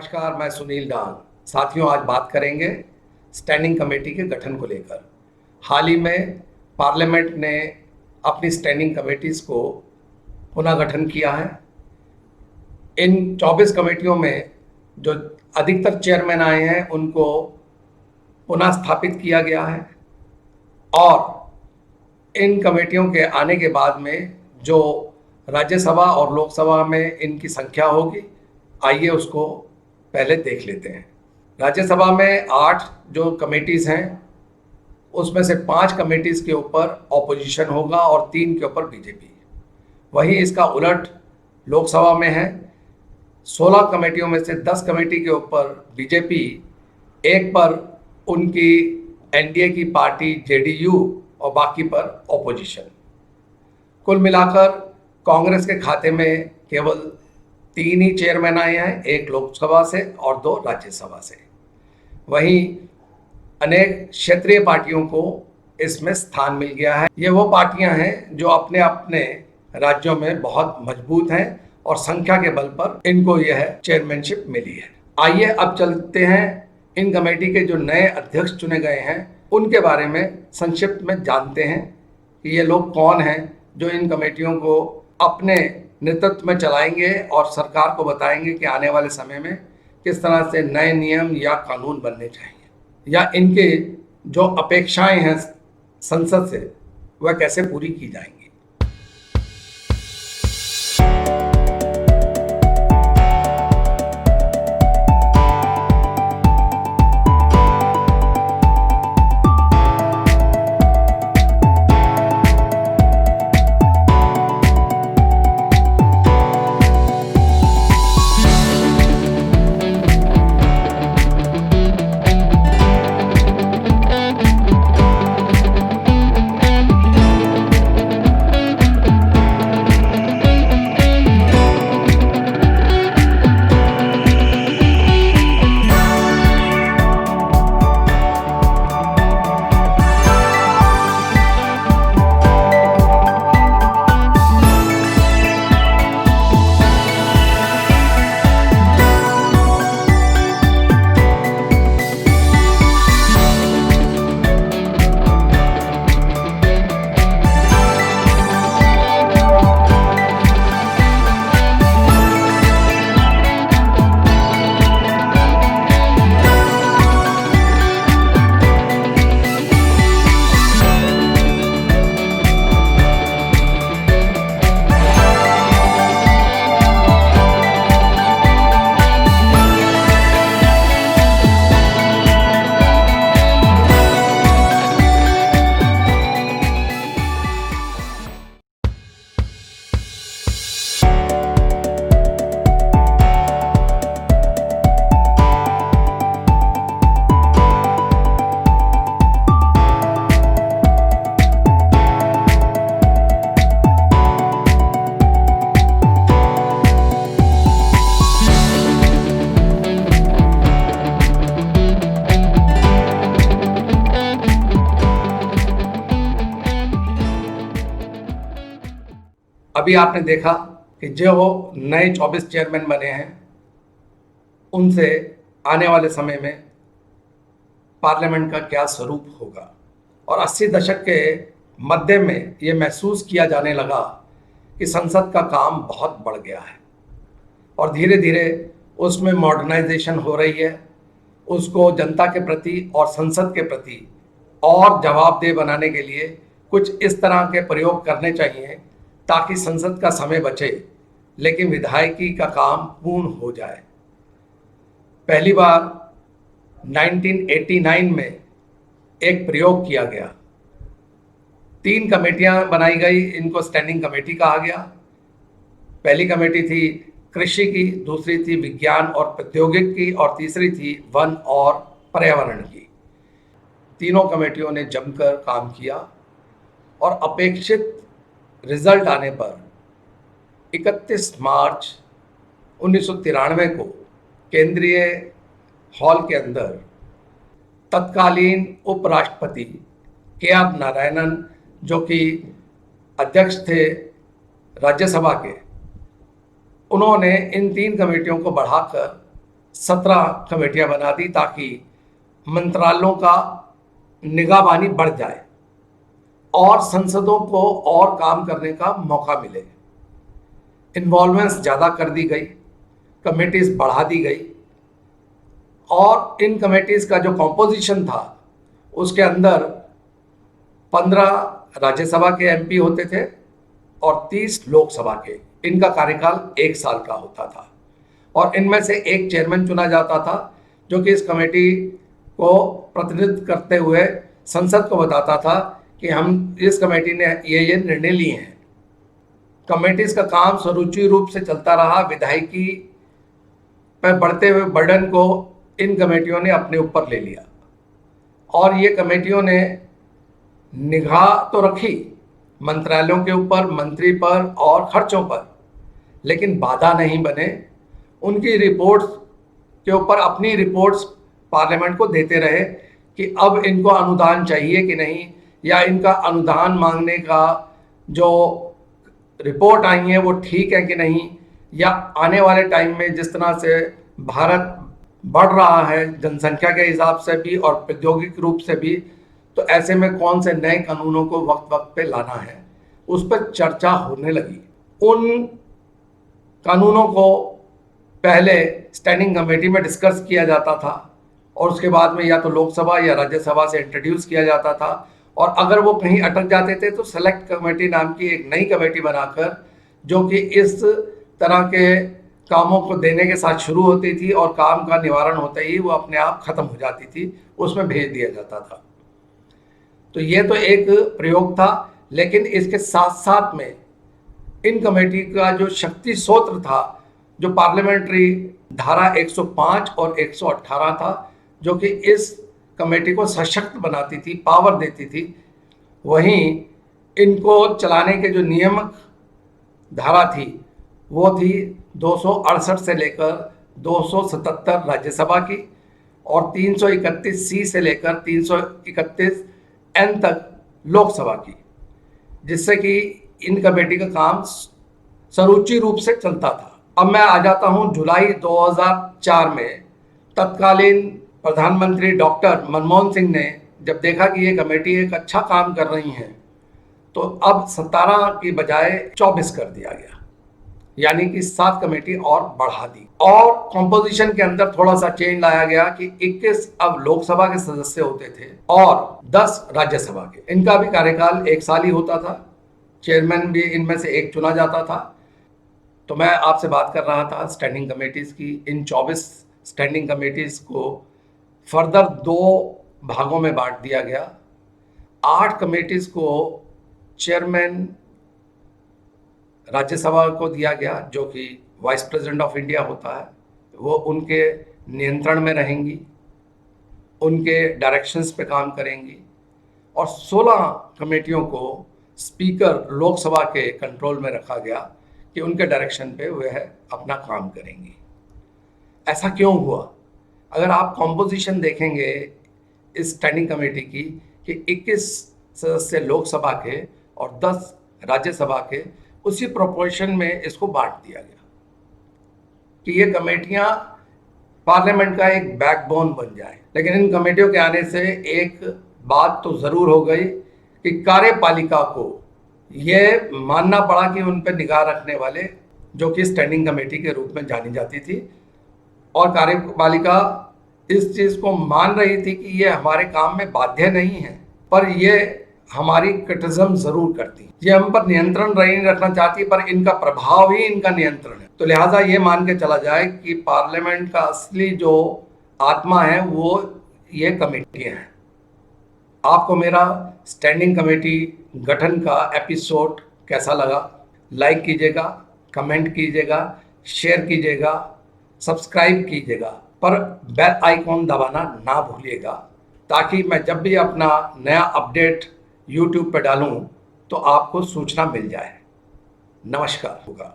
नमस्कार, मैं सुनील डांग। साथियों, आज बात करेंगे स्टैंडिंग कमेटी के गठन को लेकर। हाल ही में पार्लियामेंट ने अपनी स्टैंडिंग कमेटीज़ को पुनः गठन किया है। इन 24 कमेटियों में जो अधिकतर चेयरमैन आए हैं उनको पुनः स्थापित किया गया है और इन कमेटियों के आने के बाद में जो राज्यसभा और लोकसभा में इनकी संख्या होगी, आइए उसको पहले देख लेते हैं। राज्यसभा में 8 जो कमेटीज़ हैं उसमें से 5 कमेटीज़ के ऊपर ऑपोजिशन होगा और 3 के ऊपर बीजेपी। वहीं इसका उलट लोकसभा में है। 16 कमेटियों में से 10 कमेटी के ऊपर बीजेपी, एक पर उनकी एनडीए की पार्टी जेडीयू और बाकी पर ऑपोजिशन। कुल मिलाकर कांग्रेस के खाते में केवल 3 ही चेयरमैन आए हैं, एक लोकसभा से और 2 राज्यसभा से। वहीं अनेक क्षेत्रीय पार्टियों को इसमें स्थान मिल गया है। ये वो पार्टियां हैं जो अपने अपने राज्यों में बहुत मजबूत हैं और संख्या के बल पर इनको यह चेयरमैनशिप मिली है। आइए अब चलते हैं इन कमेटी के जो नए अध्यक्ष चुने गए हैं उनके बारे में संक्षिप्त में जानते हैं कि ये लोग कौन हैं जो इन कमेटियों को अपने नेतृत्व में चलाएंगे और सरकार को बताएंगे कि आने वाले समय में किस तरह से नए नियम या कानून बनने चाहिए या इनके जो अपेक्षाएं हैं संसद से वह कैसे पूरी की जाएंगी। अभी आपने देखा कि जो नए 24 चेयरमैन बने हैं उनसे आने वाले समय में पार्लियामेंट का क्या स्वरूप होगा। और 80 दशक के मध्य में ये महसूस किया जाने लगा कि संसद का काम बहुत बढ़ गया है और धीरे धीरे उसमें मॉडर्नाइजेशन हो रही है। उसको जनता के प्रति और संसद के प्रति और जवाबदेह बनाने के लिए कुछ इस तरह के प्रयोग करने चाहिए ताकि संसद का समय बचे लेकिन विधायकी का काम पूर्ण हो जाए। पहली बार 1989 में एक प्रयोग किया गया। 3 कमेटियां बनाई गई, इनको स्टैंडिंग कमेटी कहा गया। पहली कमेटी थी कृषि की, दूसरी थी विज्ञान और प्रौद्योगिकी की और तीसरी थी वन और पर्यावरण की। तीनों कमेटियों ने जमकर काम किया और अपेक्षित रिजल्ट आने पर 31 मार्च 1993 को केंद्रीय हॉल के अंदर तत्कालीन उपराष्ट्रपति के.आर. नारायणन, जो कि अध्यक्ष थे राज्यसभा के, उन्होंने इन 3 कमेटियों को बढ़ाकर 17 कमेटियां बना दी ताकि मंत्रालयों का निगाहबानी बढ़ जाए और संसदों को और काम करने का मौका मिले। इन्वॉल्वमेंट्स ज़्यादा कर दी गई, कमेटीज बढ़ा दी गई और इन कमेटीज का जो कॉम्पोजिशन था उसके अंदर 15 राज्यसभा के एमपी होते थे और 30 लोकसभा के। इनका कार्यकाल 1 साल का होता था और इनमें से एक चेयरमैन चुना जाता था जो कि इस कमेटी को प्रतिनिधित्व करते हुए संसद को बताता था कि हम इस कमेटी ने ये निर्णय लिए हैं। कमेटीज का काम सुचारू रूप से चलता रहा। विधायिकी पर बढ़ते हुए बर्डन को इन कमेटियों ने अपने ऊपर ले लिया और ये कमेटियों ने निगाह तो रखी मंत्रालयों के ऊपर, मंत्री पर और खर्चों पर, लेकिन बाधा नहीं बने। उनकी रिपोर्ट्स के ऊपर अपनी रिपोर्ट्स पार्लियामेंट को देते रहे कि अब इनको अनुदान चाहिए कि नहीं, या इनका अनुदान मांगने का जो रिपोर्ट आई है वो ठीक है कि नहीं, या आने वाले टाइम में जिस तरह से भारत बढ़ रहा है जनसंख्या के हिसाब से भी और प्रौद्योगिक रूप से भी, तो ऐसे में कौन से नए कानूनों को वक्त वक्त पे लाना है, उस पर चर्चा होने लगी। उन कानूनों को पहले स्टैंडिंग कमेटी में डिस्कस किया जाता था और उसके बाद में या तो लोकसभा या राज्यसभा से इंट्रोड्यूस किया जाता था, और अगर वो कहीं अटक जाते थे तो सेलेक्ट कमेटी नाम की एक नई कमेटी बनाकर, जो कि इस तरह के कामों को देने के साथ शुरू होती थी और काम का निवारण होते ही वो अपने आप खत्म हो जाती थी, उसमें भेज दिया जाता था। तो ये तो एक प्रयोग था, लेकिन इसके साथ साथ में इन कमेटी का जो शक्ति सूत्र था, जो पार्लियामेंट्री धारा 105 और 118 था, जो कि इस कमेटी को सशक्त बनाती थी, पावर देती थी, वहीं इनको चलाने के जो नियामक धारा थी वो थी 268 से लेकर 277 राज्यसभा की और 331 से लेकर 331 एन तक लोकसभा की, जिससे कि इन कमेटी का काम सुचारू रूप से चलता था। अब मैं आ जाता हूं जुलाई 2004 में। तत्कालीन प्रधानमंत्री डॉक्टर मनमोहन सिंह ने जब देखा कि ये कमेटी एक अच्छा काम कर रही है, तो अब 17 की बजाय 24 कर दिया गया, यानी कि 7 कमेटी और बढ़ा दी। और कॉम्पोजिशन के अंदर थोड़ा सा चेंज लाया गया कि 21 अब लोकसभा के सदस्य होते थे और 10 राज्यसभा के। इनका भी कार्यकाल 1 साल ही होता था। चेयरमैन भी इनमें से एक चुना जाता था। तो मैं आपसे बात कर रहा था स्टैंडिंग कमेटीज की। इन 24 स्टैंडिंग कमेटीज को फर्दर 2 भागों में बांट दिया गया। 8 कमेटीज को चेयरमैन राज्यसभा को दिया गया, जो कि वाइस प्रेसिडेंट ऑफ इंडिया होता है। वो उनके नियंत्रण में रहेंगी, उनके डायरेक्शंस पे काम करेंगी। और 16 कमेटियों को स्पीकर लोकसभा के कंट्रोल में रखा गया कि उनके डायरेक्शन पे वह अपना काम करेंगी। ऐसा क्यों हुआ? अगर आप कॉम्पोजिशन देखेंगे इस स्टैंडिंग कमेटी की कि 21 सदस्य लोकसभा के और 10 राज्यसभा के, उसी प्रोपोर्शन में इसको बांट दिया गया कि ये कमेटियां पार्लियामेंट का एक बैकबोन बन जाए। लेकिन इन कमेटियों के आने से एक बात तो जरूर हो गई कि कार्यपालिका को यह मानना पड़ा कि उन पर निगाह रखने वाले, जो कि स्टैंडिंग कमेटी के रूप में जानी जाती थी, और कार्यपालिका इस चीज को मान रही थी कि ये हमारे काम में बाध्य नहीं है, पर ये हमारी क्रिटिसिज्म जरूर करती। ये हम पर नियंत्रण नहीं रखना चाहती, पर इनका प्रभाव ही इनका नियंत्रण है। तो लिहाजा ये मान के चला जाए कि पार्लियामेंट का असली जो आत्मा है वो ये कमेटियां हैं। आपको मेरा स्टैंडिंग कमेटी गठन का एपिसोड कैसा लगा? लाइक कीजिएगा, कमेंट कीजिएगा, शेयर कीजिएगा, सब्सक्राइब कीजिएगा, पर बेल आइकॉन दबाना ना भूलिएगा, ताकि मैं जब भी अपना नया अपडेट YouTube पे डालूं तो आपको सूचना मिल जाए। नमस्कार होगा।